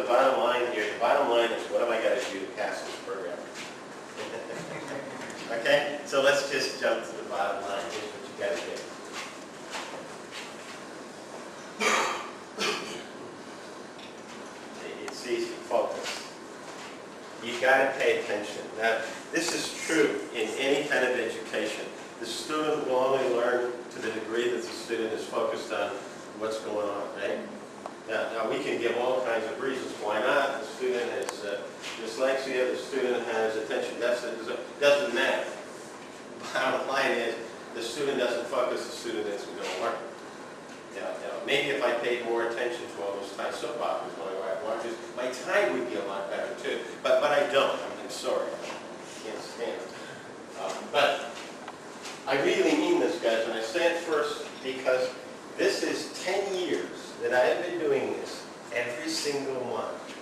the bottom line here. The bottom line is, what am I going to do to pass this program? Okay, so let's just jump to the bottom line. Here's what you got to do. It's easy. Focus. You got to pay attention. Now, this is true in any kind of education. The student will only learn to the degree that the student is focused on what's going on, right? Now we can give all kinds of reasons why not. The student has dyslexia, the student has attention deficit, it doesn't matter. Bottom line is, the student doesn't focus, the student isn't going to learn. Maybe if I paid more attention to all those Thai soap operas going right watches, my time would be a lot better too. But I don't. I'm sorry. I can't stand it. But I really mean this, guys, and I say it first because this is 10 years that I have been doing this every single month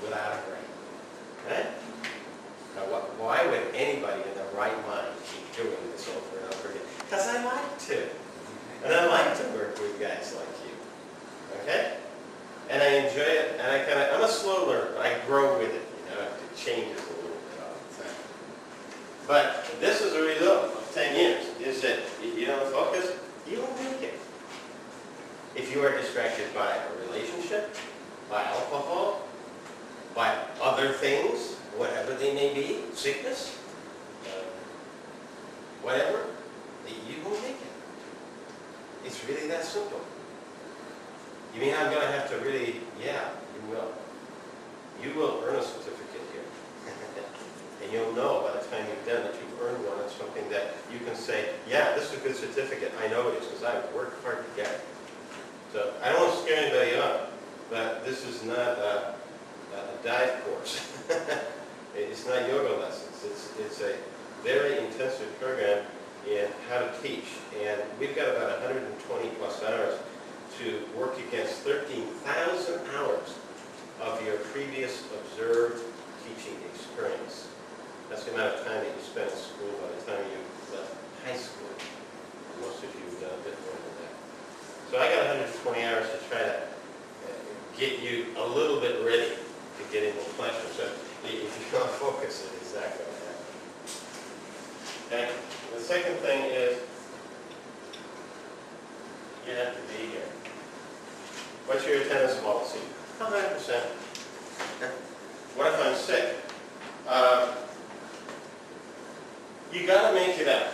without a break. Right? Now, why would anybody in their right mind keep doing this over and over again? Because I like to. And I like to work with guys like you. Okay? And I enjoy it, and I'm a slow learner, but I grow with it. It changes a little bit all the time. But this is a result of 10 years, is that if you don't focus, you won't make it. If you are distracted by a relationship, by alcohol, by other things, whatever they may be, sickness, whatever, you won't make it. It's really that simple. You mean I'm going to have to really, yeah, you will. You will earn a certificate here. And you'll know by the time you've done that you've earned one. It's something that you can say, yeah, this is a good certificate. I know it is because I've worked hard to get it. So I don't want to scare anybody off, but this is not a dive course. It's not yoga lessons. It's a very intensive program in how to teach. And we've got about 120 plus hours to work against 13,000 hours of your previous observed teaching experience. That's the amount of time that you spent in school by the time you left high school. Most of you have done a bit more than that. So I got 120 hours to try to get you a little bit ready to get into the classroom. So if you don't focus, it is not going to happen. Okay? The second thing is you have to be here. What's your attendance policy? 100%. What if I'm sick? You got to make it up.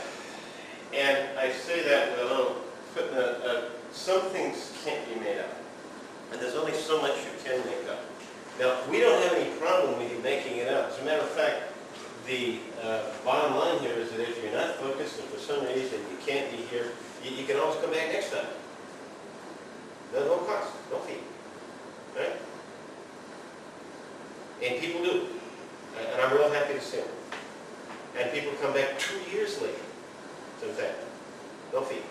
And I say that with a little footnote. Some things can't be made up. And there's only so much you can make up. Now, we don't have any problem with you making it up. As a matter of fact, the bottom line here is that if you're not focused and for some reason you can't be here, you can always come back next time. No cost, no fee. Right? And people do. And I'm real happy to see them. And people come back 2 years later. So in fact, no fee.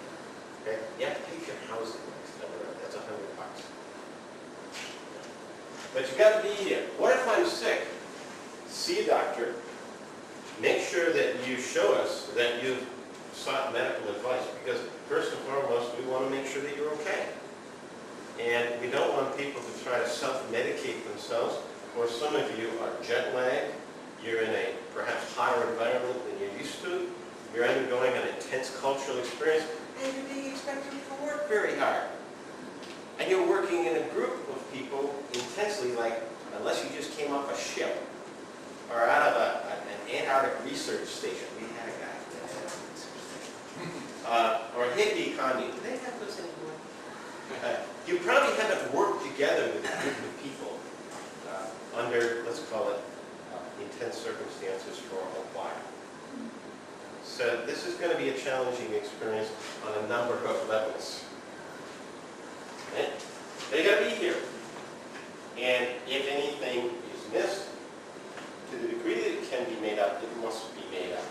Okay? You have to pay for your housing next time around. That's $100. But you got to be here. What if I'm sick? See a doctor. Make sure that you show us that you've sought medical advice, because first and foremost, we want to make sure that you're okay. And we don't want people to try to self-medicate themselves, or some of you are jet lagged, you're in a perhaps hotter environment than you're used to, you're undergoing an intense cultural experience, and you're being expected to work very hard. And you're working in a group of people intensely, like, unless you just came off a ship, or out of an Antarctic research station. We had a guy at an Antarctic research station. Or a hippie commune. Do they have those anymore? You probably haven't worked together with a group of people under, let's call it, intense circumstances for a while. So this is going to be a challenging experience on a number of levels. Okay? They got to be here. And if anything is missed, to the degree that it can be made up, it must be made up.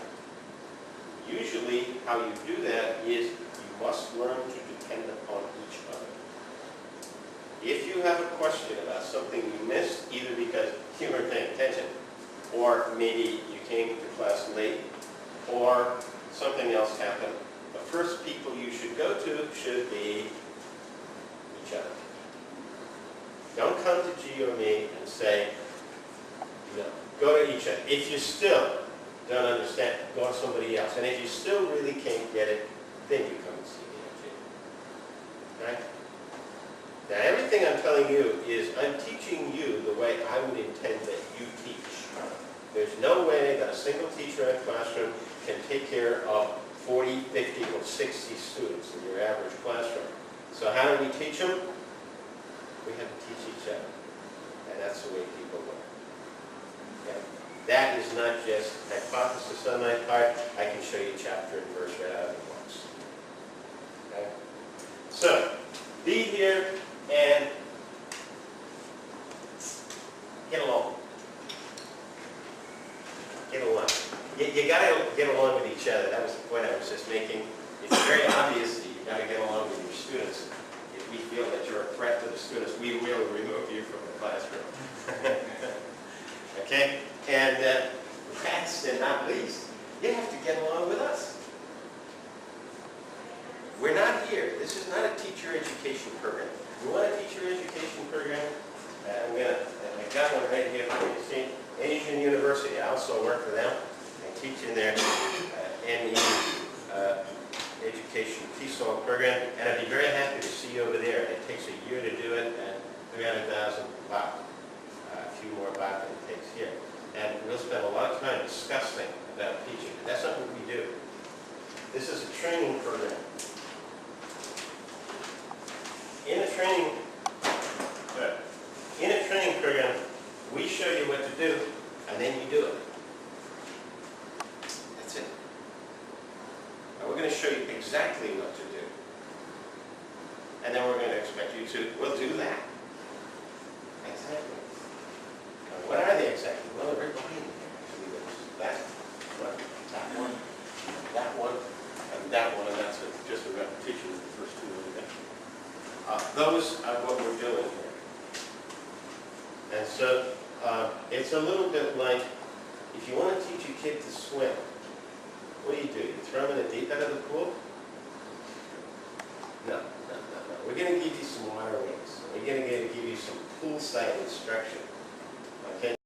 Usually, how you do that is you must learn to depend upon each other. If you have a question about something you missed, either because you weren't paying attention, or maybe you came to class late, or something else happened, the first people you should go to should be each other. Don't come to you or me and say, no, go to each other. If you still don't understand, go to somebody else. And if you still really can't get it, then you come and see me. Right? Now everything I'm telling you is I'm teaching you the way I would intend that you teach. There's no way that a single teacher in a classroom can take care of 40, 50, or 60 students in your average classroom. So how do we teach them? We have to teach each other. And that's the way people learn. Okay? That is not just hypothesis on my part. I can show you chapter and verse right out of the books. Okay? So, be here and get along. Get along. You got to get along with each other. That was the point I was just making. It's very obvious that you've got to get along with your students. If we feel that you're a threat to the students, we will remove you from the classroom. Okay? And last and not least, you have to get along with us. We're not here. This is not a teacher education program. You want a teacher education program? I got one right here for you. See, Asian University. I also work for them. I teach in their NE education TEFL program, and I'd be very happy to see you over there. It takes a year to do it, and 300,000 baht, a few more baht than it takes here. And we'll spend a lot of time discussing about teaching. But that's not what we do. This is a training program. In a training program, we show you what to do, and then you do it. That's it. And we're going to show you exactly what to do. And then we're going to expect you to, well, do that. Exactly. Now, what are they exactly? Well, they're right behind you. That one, and that one, and that's just a repetition of the first two. Those are what we're doing here. And so it's a little bit like if you want to teach a kid to swim, what do? You throw them in the deep end of the pool? No. We're going to give you some water wings. We're going to give you some poolside instruction. Okay?